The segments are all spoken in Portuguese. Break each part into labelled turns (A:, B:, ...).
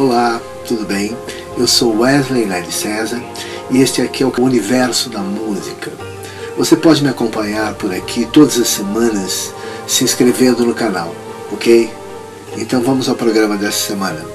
A: Olá, tudo bem? Eu sou Wesley Lely César e este aqui é o Universo da Música. Você pode me acompanhar por aqui todas as semanas se inscrevendo no canal, ok? Então vamos ao programa dessa semana.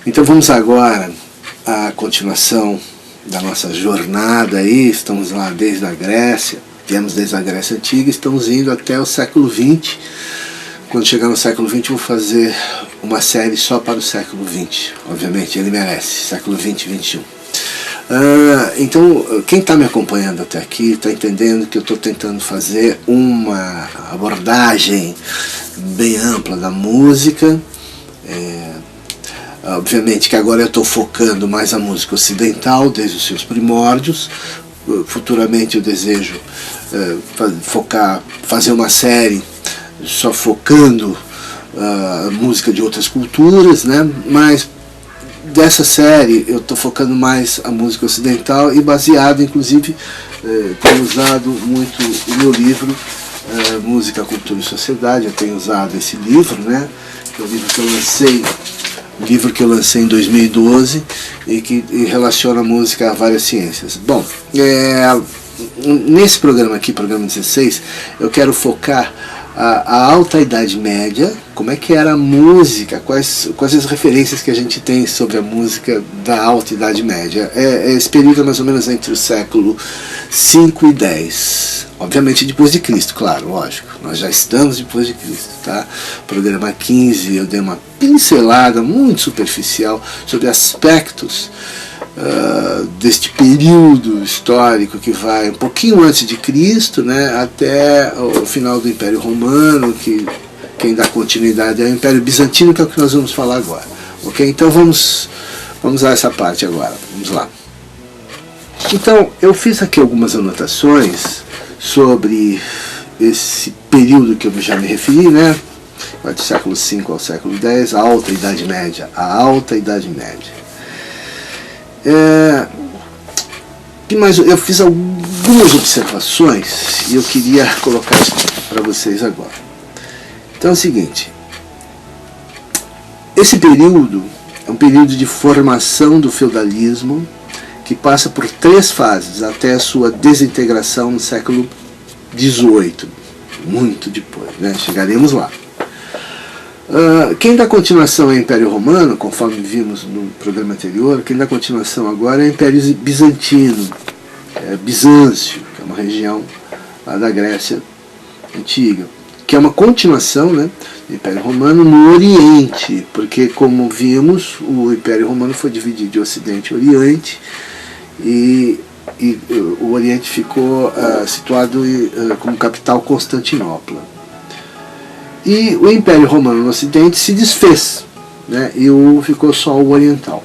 A: Então vamos agora à continuação da nossa jornada aí. Estamos lá desde a Grécia, viemos desde a Grécia Antiga, estamos indo até o século XX. Quando chegar no século XX eu vou fazer uma série só para o século XX, obviamente, ele merece, século XX e XXI. Então, quem está me acompanhando até aqui está entendendo que eu estou tentando fazer uma abordagem bem ampla da música. Obviamente que agora eu estou focando mais a música ocidental, desde os seus primórdios. Futuramente eu desejo fazer uma série só focando a música de outras culturas, né? Mas dessa série eu estou focando mais a música ocidental e baseado, inclusive, tenho usado muito o meu livro Música, Cultura e Sociedade. Eu tenho usado esse livro, né? Que é o livro que eu lancei em 2012 e que relaciona a música a várias ciências. Bom, nesse programa aqui, programa 16, eu quero focar a Alta Idade Média, como é que era a música, quais as referências que a gente tem sobre a música da Alta Idade Média. Esse período é mais ou menos entre o século 5 e 10. Obviamente depois de Cristo, claro, lógico. Nós já estamos depois de Cristo, tá? Programa 15 eu dei uma pincelada muito superficial sobre aspectos deste período histórico que vai um pouquinho antes de Cristo, né, até o final do Império Romano, que quem dá continuidade é o Império Bizantino, que é o que nós vamos falar agora. Ok? Então vamos a essa parte agora. Vamos lá. Então, eu fiz aqui algumas anotações sobre esse período que eu já me referi, né? Vai do século V ao século X, a Alta Idade Média. A Alta Idade Média. Mas eu fiz algumas observações e eu queria colocar isso para vocês agora. Então é o seguinte: esse período é um período de formação do feudalismo que passa por 3 fases até a sua desintegração no século XVIII, muito depois, né? Chegaremos lá. Quem dá continuação é o Império Romano, conforme vimos no programa anterior. Quem dá continuação agora é o Império Bizantino, Bizâncio, que é uma região lá da Grécia Antiga, que é uma continuação, né, do Império Romano no Oriente, porque, como vimos, o Império Romano foi dividido de Ocidente e Oriente, e o Oriente ficou situado como capital Constantinopla. E o Império Romano no Ocidente se desfez, né, e ficou só o Oriental.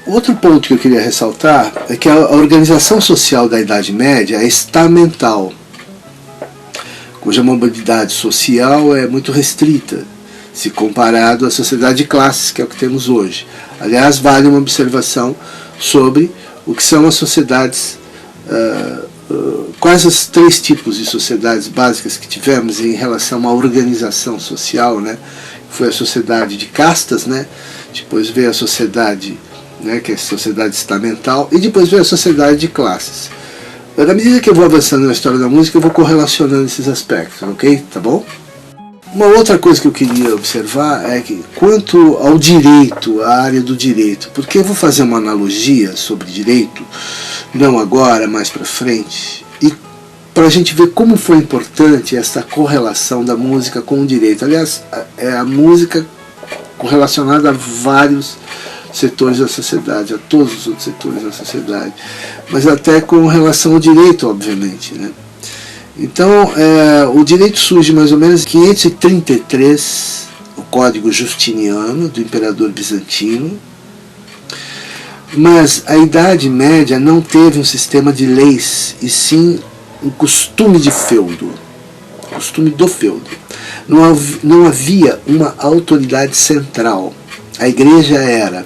A: Outro ponto que eu queria ressaltar é que a organização social da Idade Média é estamental, cuja mobilidade social é muito restrita, se comparado à sociedade de classes, que é o que temos hoje. Aliás, vale uma observação sobre o que são as sociedades, quais os 3 tipos de sociedades básicas que tivemos em relação à organização social, né? Foi a sociedade de castas, né? Depois veio a sociedade, né, que é a sociedade estamental, e depois veio a sociedade de classes. Na medida que eu vou avançando na história da música, eu vou correlacionando esses aspectos, ok? Tá bom? Uma outra coisa que eu queria observar é que, quanto ao direito, a área do direito, porque eu vou fazer uma analogia sobre direito, não agora, mais para frente, e para a gente ver como foi importante essa correlação da música com o direito. Aliás, é a música correlacionada a vários setores da sociedade, a todos os outros setores da sociedade, mas até com relação ao direito, obviamente, né? Então, o direito surge mais ou menos em 533, o Código Justiniano, do Imperador Bizantino, mas a Idade Média não teve um sistema de leis, e sim um costume de feudo, costume do feudo. Não havia uma autoridade central. A igreja era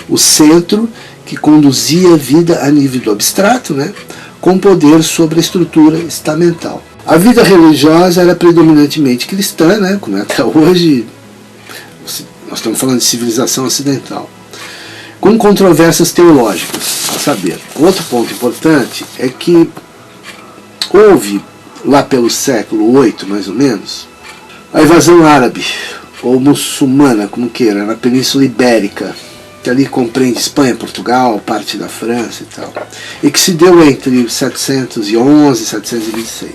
A: o centro que conduzia a vida a nível do abstrato, né, com poder sobre a estrutura estamental. A vida religiosa era predominantemente cristã, né, como é até hoje. Nós estamos falando de civilização ocidental, com controvérsias teológicas, a saber. Outro ponto importante é que houve, lá pelo século VIII, mais ou menos, a invasão árabe, ou muçulmana, como queira, na Península Ibérica, que ali compreende Espanha, Portugal, parte da França e tal, e que se deu entre 711 e 726.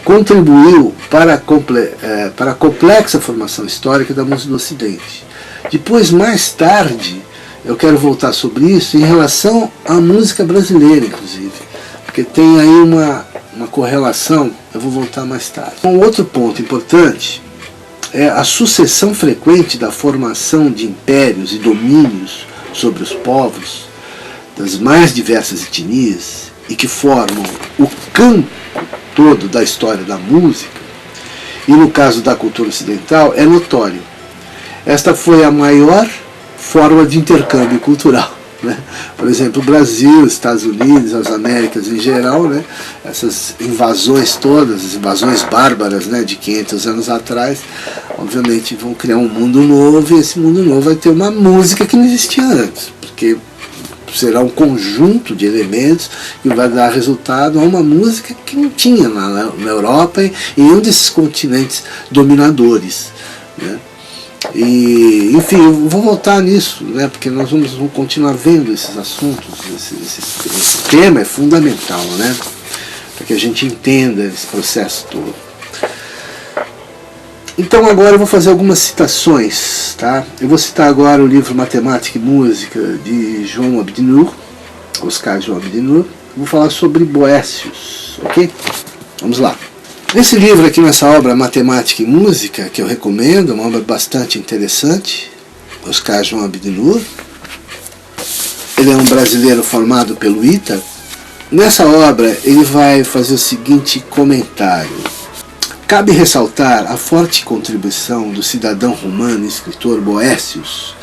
A: Contribuiu para a complexa formação histórica da música do Ocidente. Depois, mais tarde, eu quero voltar sobre isso em relação à música brasileira, inclusive, porque tem aí uma correlação, eu vou voltar mais tarde. Um outro ponto importante é a sucessão frequente da formação de impérios e domínios sobre os povos das mais diversas etnias e que formam o campo todo da história da música, e no caso da cultura ocidental é notório. Esta foi a maior forma de intercâmbio cultural, né? Por exemplo, o Brasil, os Estados Unidos, as Américas em geral, né? Essas invasões todas, as invasões bárbaras, né, de 500 anos atrás, obviamente vão criar um mundo novo, e esse mundo novo vai ter uma música que não existia antes, porque será um conjunto de elementos que vai dar resultado a uma música que não tinha na Europa e em um desses continentes dominadores, né? E, enfim, eu vou voltar nisso, né, porque nós vamos continuar vendo esses assuntos. Esse tema é fundamental, né, para que a gente entenda esse processo todo. Então agora eu vou fazer algumas citações, tá? Eu vou citar agora o livro Matemática e Música de João Abdinur, Oscar João Abdinur. Vou falar sobre Boécius, ok? Vamos lá. Nesse livro aqui, nessa obra Matemática e Música, que eu recomendo, uma obra bastante interessante, Oscar João Abdinur, ele é um brasileiro formado pelo ITA. Nessa obra ele vai fazer o seguinte comentário: cabe ressaltar a forte contribuição do cidadão romano e escritor Boécius,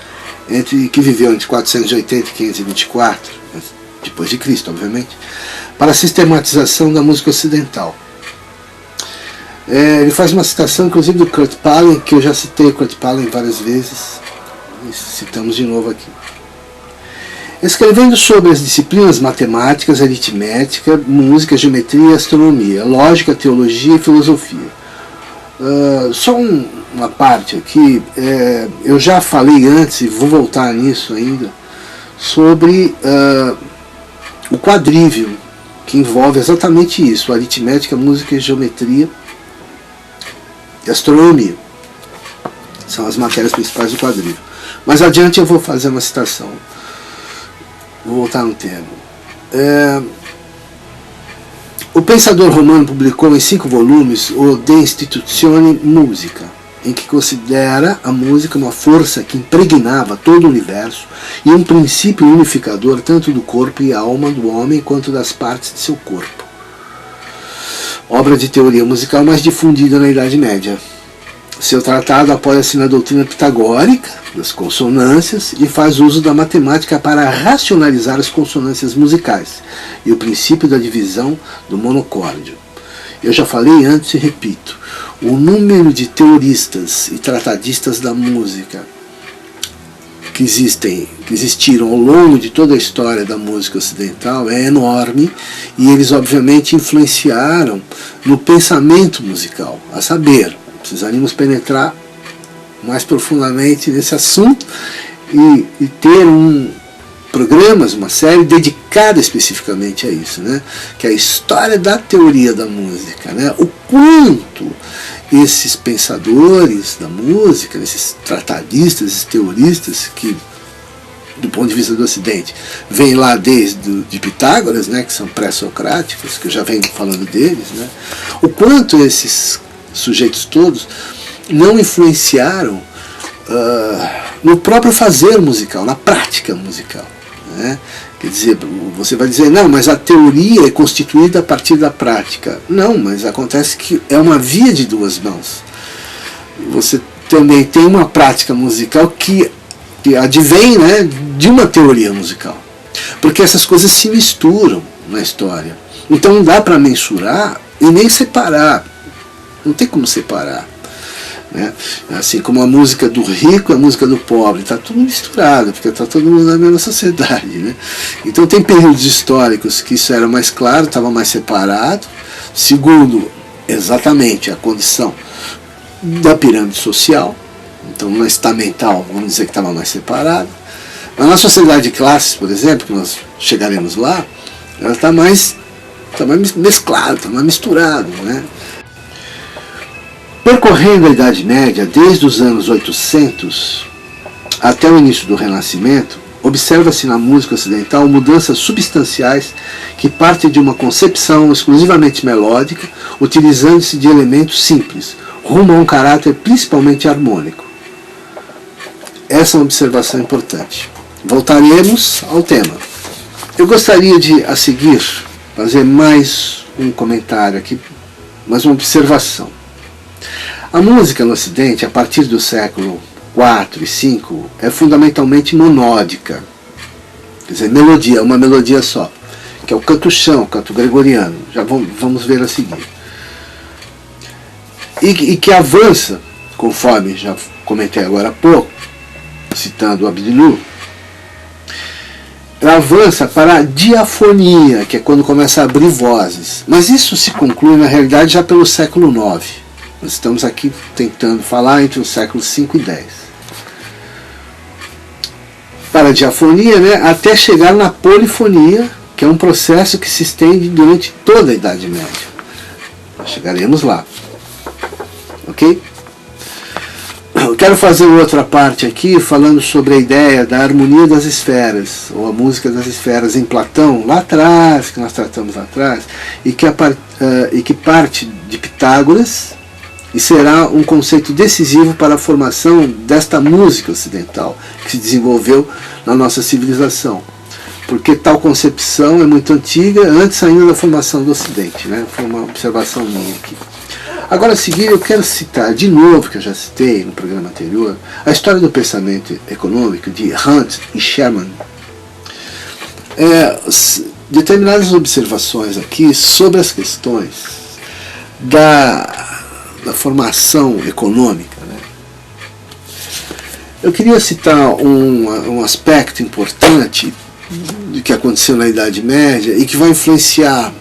A: que viveu entre 480 e 524, depois de Cristo, obviamente, para a sistematização da música ocidental. Ele faz uma citação, inclusive, do Kurt Palin, que eu já citei o Kurt Palin várias vezes, e citamos de novo aqui. Escrevendo sobre as disciplinas matemáticas, aritmética, música, geometria, astronomia, lógica, teologia e filosofia. Só uma parte aqui, eu já falei antes, e vou voltar nisso ainda, sobre o quadrívio, que envolve exatamente isso: aritmética, música e geometria e astronomia. São as matérias principais do quadrívio. Mais adiante eu vou fazer uma citação. Vou voltar no termo. O pensador romano publicou em 5 volumes o De Institutione Musica, em que considera a música uma força que impregnava todo o universo e um princípio unificador tanto do corpo e alma do homem quanto das partes de seu corpo. Obra de teoria musical mais difundida na Idade Média. Seu tratado apoia-se na doutrina pitagórica das consonâncias e faz uso da matemática para racionalizar as consonâncias musicais e o princípio da divisão do monocórdio. Eu já falei antes e repito: o número de teoristas e tratadistas da música que existiram ao longo de toda a história da música ocidental é enorme, e eles obviamente influenciaram no pensamento musical. A saber, precisaríamos penetrar mais profundamente nesse assunto e ter programas, uma série dedicada especificamente a isso, né? Que é a história da teoria da música, né? O quanto esses pensadores da música, esses tratadistas, esses teoristas que do ponto de vista do Ocidente, vem lá desde de Pitágoras, né, que são pré-socráticos, que eu já venho falando deles, né, o quanto esses sujeitos todos não influenciaram no próprio fazer musical, na prática musical, né? Quer dizer, você vai dizer, não, mas a teoria é constituída a partir da prática. Não, mas acontece que é uma via de duas mãos. Você também tem uma prática musical que advém, né, de uma teoria musical. Porque essas coisas se misturam na história. Então não dá para mensurar e nem separar. Não tem como separar. Né? Assim como a música do rico e a música do pobre, está tudo misturado, porque está todo mundo na mesma sociedade. Né? Então tem períodos históricos que isso era mais claro, estava mais separado, segundo exatamente a condição da pirâmide social, então na estamental, vamos dizer que estava mais separado. Mas na sociedade de classes, por exemplo, que nós chegaremos lá, ela está mais mesclada, está mais misturado, né? Percorrendo a Idade Média, desde os anos 800 até o início do Renascimento, observa-se na música ocidental mudanças substanciais que partem de uma concepção exclusivamente melódica, utilizando-se de elementos simples, rumo a um caráter principalmente harmônico. Essa é uma observação importante. Voltaremos ao tema. Eu gostaria de, a seguir, fazer mais um comentário aqui, mais uma observação. A música no Ocidente, a partir do século IV e V, é fundamentalmente monódica. Quer dizer, melodia, uma melodia só, que é o canto-chão, o canto gregoriano. Já vamos ver a seguir. E que avança, conforme já comentei agora há pouco, citando o Abdinu, ela avança para a diafonia, que é quando começa a abrir vozes. Mas isso se conclui, na realidade, já pelo século IX. Nós estamos aqui tentando falar entre os séculos V e X. Para a diafonia, né, até chegar na polifonia, que é um processo que se estende durante toda a Idade Média. Nós chegaremos lá. Ok? Eu quero fazer outra parte aqui, falando sobre a ideia da harmonia das esferas, ou a música das esferas em Platão, lá atrás, que nós tratamos lá atrás, e que parte de Pitágoras, e será um conceito decisivo para a formação desta música ocidental que se desenvolveu na nossa civilização. Porque tal concepção é muito antiga, antes ainda da formação do Ocidente. Né? Foi uma observação minha aqui. Agora, a seguir, eu quero citar de novo, que eu já citei no programa anterior, a história do pensamento econômico de Hunt e Sherman. Determinadas observações aqui sobre as questões da formação econômica. Né? Eu queria citar um aspecto importante do que aconteceu na Idade Média e que vai influenciar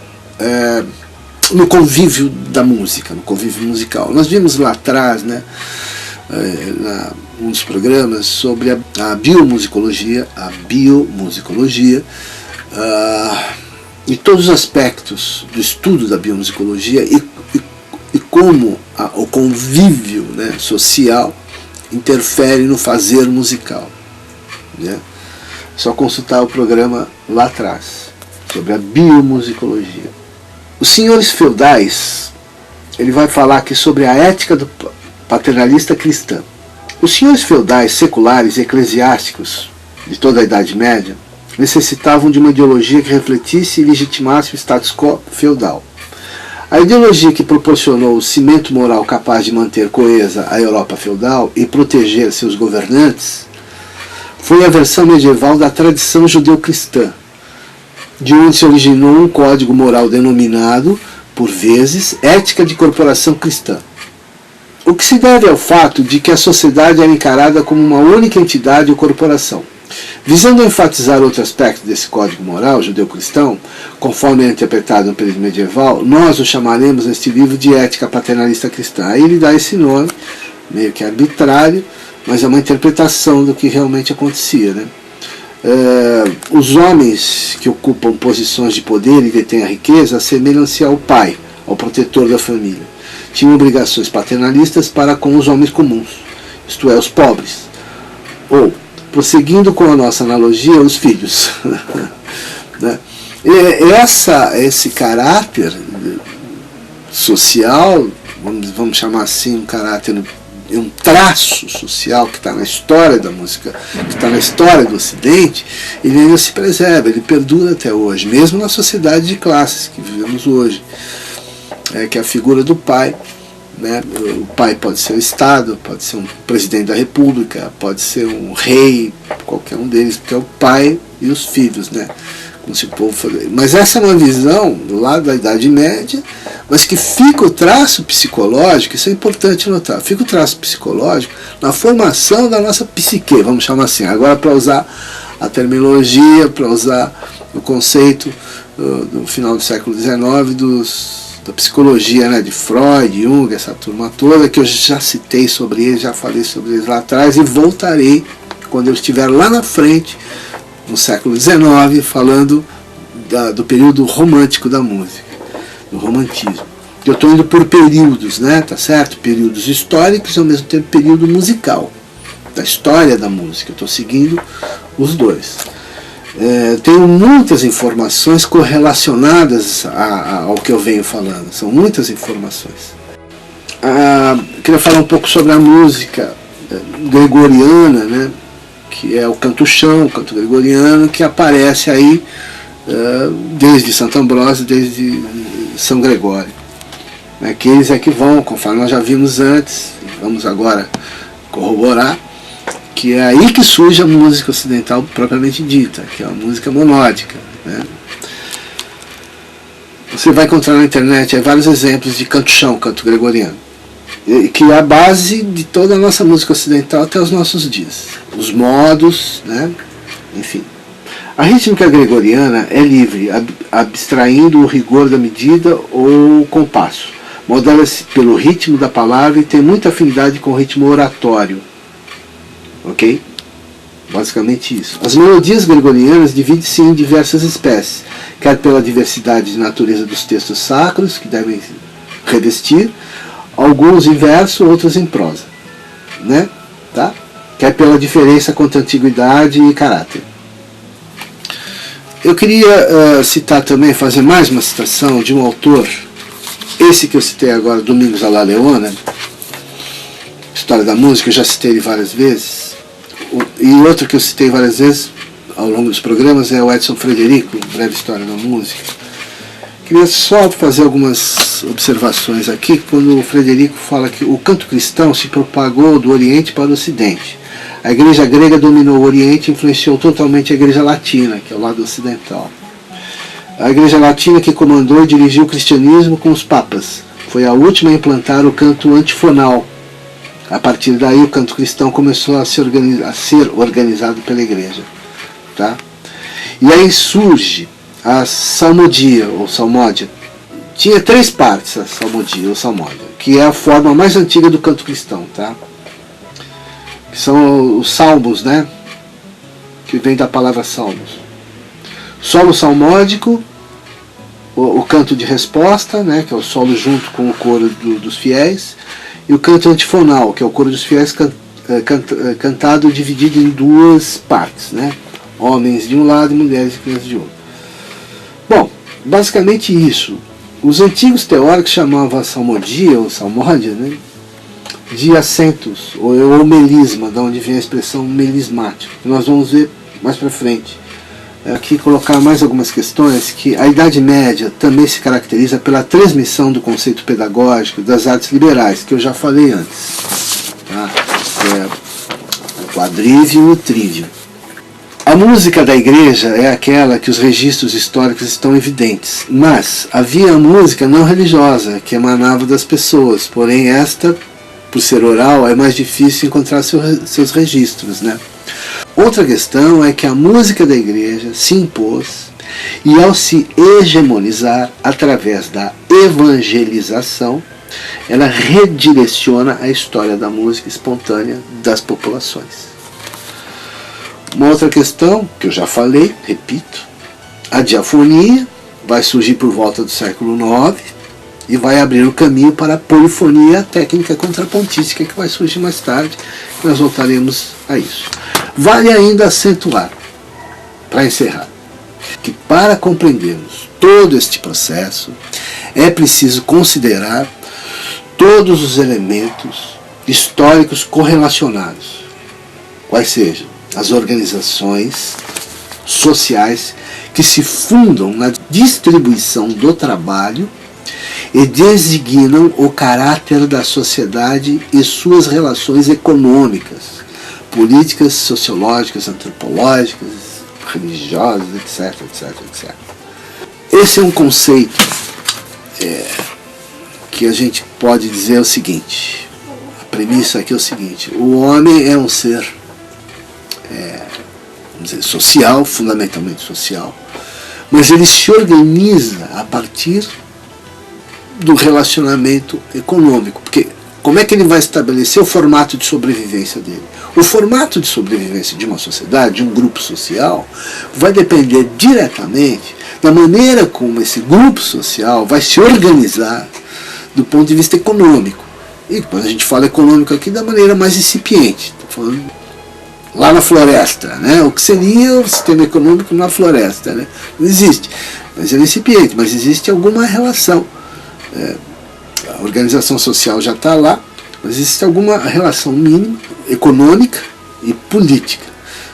A: no convívio da música, no convívio musical. Nós vimos lá atrás, né, um dos programas sobre a biomusicologia, e todos os aspectos do estudo da biomusicologia e como o convívio, né, social interfere no fazer musical. Né? Só consultar o programa lá atrás, sobre a biomusicologia. Os senhores feudais, ele vai falar aqui sobre a ética do paternalista cristã. Os senhores feudais, seculares e eclesiásticos de toda a Idade Média necessitavam de uma ideologia que refletisse e legitimasse o status quo feudal. A ideologia que proporcionou o cimento moral capaz de manter coesa a Europa feudal e proteger seus governantes foi a versão medieval da tradição judeu-cristã, de onde se originou um código moral denominado, por vezes, ética de corporação cristã. O que se deve ao fato de que a sociedade era encarada como uma única entidade ou corporação. Visando enfatizar outro aspecto desse código moral judeu-cristão, conforme é interpretado no período medieval, nós o chamaremos neste livro de ética paternalista cristã. Aí ele dá esse nome, meio que arbitrário, mas é uma interpretação do que realmente acontecia. Né? Os homens que ocupam posições de poder e detêm a riqueza assemelham-se ao pai, ao protetor da família. Tinham obrigações paternalistas para com os homens comuns, isto é, os pobres. Ou, prosseguindo com a nossa analogia, os filhos. Né? Esse caráter social, vamos chamar assim, um caráter, um traço social que está na história da música, que está na história do Ocidente, ele ainda se preserva, ele perdura até hoje, mesmo na sociedade de classes que vivemos hoje, que é a figura do pai. Né? O pai pode ser o Estado, pode ser um presidente da República, pode ser um rei, qualquer um deles, porque é o pai e os filhos, né? Como se o povo fazer. Mas essa é uma visão do lado da Idade Média, mas que fica o traço psicológico, isso é importante notar, fica o traço psicológico na formação da nossa psique, vamos chamar assim, agora para usar a terminologia, para usar o conceito do final do século XIX da psicologia, né, de Freud, Jung, essa turma toda, que eu já citei sobre eles, já falei sobre eles lá atrás, e voltarei quando eu estiver lá na frente, no século XIX, falando do período romântico da música, do romantismo. Eu estou indo por períodos, né, tá certo? Períodos históricos e ao mesmo tempo período musical, da história da música. Eu estou seguindo os dois. Tenho muitas informações correlacionadas ao que eu venho falando, são muitas informações. Queria falar um pouco sobre a música gregoriana, né, que é o canto-chão, o canto gregoriano, que aparece aí desde Santo Ambrósio, desde São Gregório. Que eles é que vão, conforme nós já vimos antes, vamos agora corroborar, que é aí que surge a música ocidental propriamente dita, que é a música monódica. Né? Você vai encontrar na internet vários exemplos de canto-chão, canto gregoriano, que é a base de toda a nossa música ocidental até os nossos dias. Os modos, né? Enfim. A rítmica gregoriana é livre, abstraindo o rigor da medida ou o compasso. Modela-se pelo ritmo da palavra e tem muita afinidade com o ritmo oratório. Ok? Basicamente isso. As melodias gregorianas dividem-se em diversas espécies, quer pela diversidade de natureza dos textos sacros, que devem revestir, alguns em verso, outros em prosa. Né? Tá? Quer pela diferença quanto à antiguidade e caráter. Eu queria citar também, fazer mais uma citação de um autor, esse que eu citei agora, Domingos Alla Leona, História da Música, eu já citei ele várias vezes. E outro que eu citei várias vezes ao longo dos programas é o Edson Frederico, Breve História da Música. Queria só fazer algumas observações aqui, quando o Frederico fala que o canto cristão se propagou do Oriente para o Ocidente. A igreja grega dominou o Oriente e influenciou totalmente a igreja latina, que é o lado ocidental. A igreja latina que comandou e dirigiu o cristianismo com os papas. Foi a última a implantar o canto antifonal. A partir daí o canto cristão começou a ser organizado pela igreja. Tá? E aí surge a salmodia, ou salmódia. Tinha 3 partes a salmodia, ou salmódia, que é a forma mais antiga do canto cristão. Tá? Que são os salmos, né? Que vem da palavra salmos. Solo salmódico, o canto de resposta, né? Que é o solo junto com o coro dos fiéis. E o canto antifonal, que é o coro dos fiéis cantado dividido em 2 partes, né? Homens de um lado e mulheres e crianças de outro. Bom, basicamente isso. Os antigos teóricos chamavam a salmodia, ou salmódia, né, de acentos, ou melisma, da onde vem a expressão melismático, que nós vamos ver mais para frente. Aqui colocar mais algumas questões, que a Idade Média também se caracteriza pela transmissão do conceito pedagógico das artes liberais, que eu já falei antes. Tá? O quadrívio e o trívio. A música da igreja é aquela que os registros históricos estão evidentes, mas havia a música não religiosa, que emanava das pessoas, porém esta, por ser oral, é mais difícil encontrar seus registros, né? Outra questão é que a música da igreja se impôs e, ao se hegemonizar através da evangelização, ela redireciona a história da música espontânea das populações. Uma outra questão, que eu já falei, repito, a diafonia vai surgir por volta do século IX e vai abrir o caminho para a polifonia, a técnica contrapontística que vai surgir mais tarde, nós voltaremos a isso. Vale ainda acentuar, para encerrar, que para compreendermos todo este processo é preciso considerar todos os elementos históricos correlacionados, quais sejam as organizações sociais que se fundam na distribuição do trabalho e designam o caráter da sociedade e suas relações econômicas, políticas, sociológicas, antropológicas, religiosas, etc, etc, etc. Esse é um conceito que a gente pode dizer o seguinte, a premissa aqui é o seguinte: o homem é um ser vamos dizer, social, fundamentalmente social, mas ele se organiza a partir do relacionamento econômico, porque como é que ele vai estabelecer o formato de sobrevivência dele? O formato de sobrevivência de uma sociedade, de um grupo social, vai depender diretamente da maneira como esse grupo social vai se organizar do ponto de vista econômico. E quando a gente fala econômico aqui, da maneira mais incipiente, estou falando lá na floresta, né? O que seria o sistema econômico na floresta, né? Não existe, mas é incipiente, mas existe alguma relação. A organização social já está lá, mas existe alguma relação mínima, econômica e política.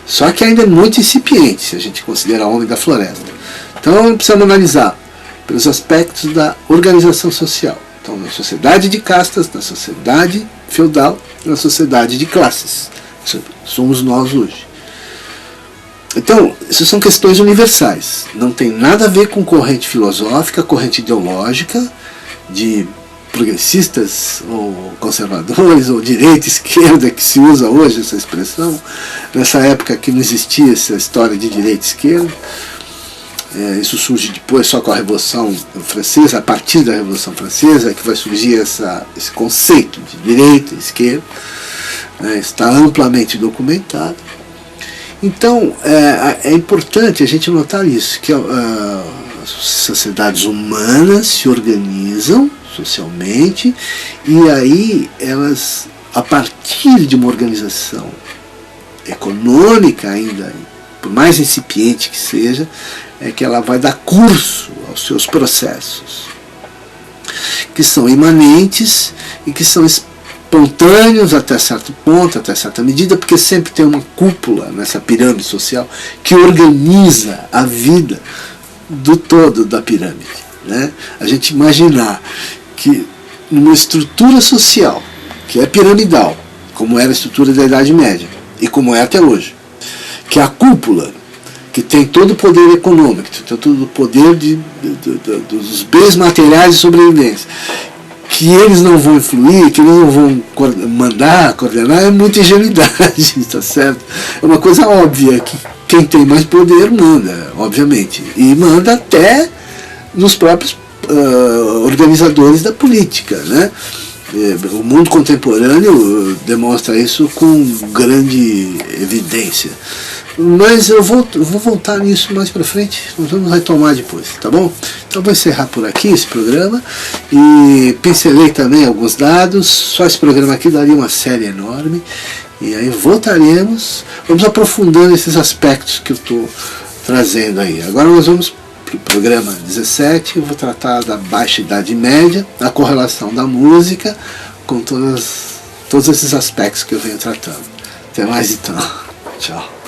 A: Só que ainda é muito incipiente, se a gente considerar o homem da floresta. Então precisamos analisar pelos aspectos da organização social. Então, na sociedade de castas, na sociedade feudal, na sociedade de classes. Somos nós hoje. Então, essas são questões universais. Não tem nada a ver com corrente filosófica, corrente ideológica, de progressistas ou conservadores, ou direita, esquerda, que se usa hoje essa expressão. Nessa época que não existia essa história de direita e esquerda. Isso surge depois só com a Revolução Francesa, a partir da Revolução Francesa, que vai surgir esse conceito de direita e esquerda. Está amplamente documentado. Então, é importante a gente notar isso, que as sociedades humanas se organizam socialmente e aí elas, a partir de uma organização econômica ainda, por mais incipiente que seja, é que ela vai dar curso aos seus processos, que são imanentes e que são espontâneos até certo ponto, até certa medida, porque sempre tem uma cúpula nessa pirâmide social que organiza a vida do todo da pirâmide, né? A gente imaginar que numa estrutura social que é piramidal, como era a estrutura da Idade Média e como é até hoje, que a cúpula, que tem todo o poder econômico, tem todo o poder dos bens materiais de sobrevivência, que eles não vão influir, que eles não vão mandar, coordenar, é muita ingenuidade, está certo? É uma coisa óbvia, que quem tem mais poder manda, obviamente, e manda até nos próprios organizadores da política, né? O mundo contemporâneo demonstra isso com grande evidência. Mas eu vou voltar nisso mais para frente, nós vamos retomar depois, tá bom? Então vou encerrar por aqui esse programa e pincelei também alguns dados, só esse programa aqui daria uma série enorme, e aí voltaremos, vamos aprofundando esses aspectos que eu estou trazendo aí. Agora nós vamos para o programa 17, eu vou tratar da Baixa Idade Média, a correlação da música com todos esses aspectos que eu venho tratando. Até mais então, tchau.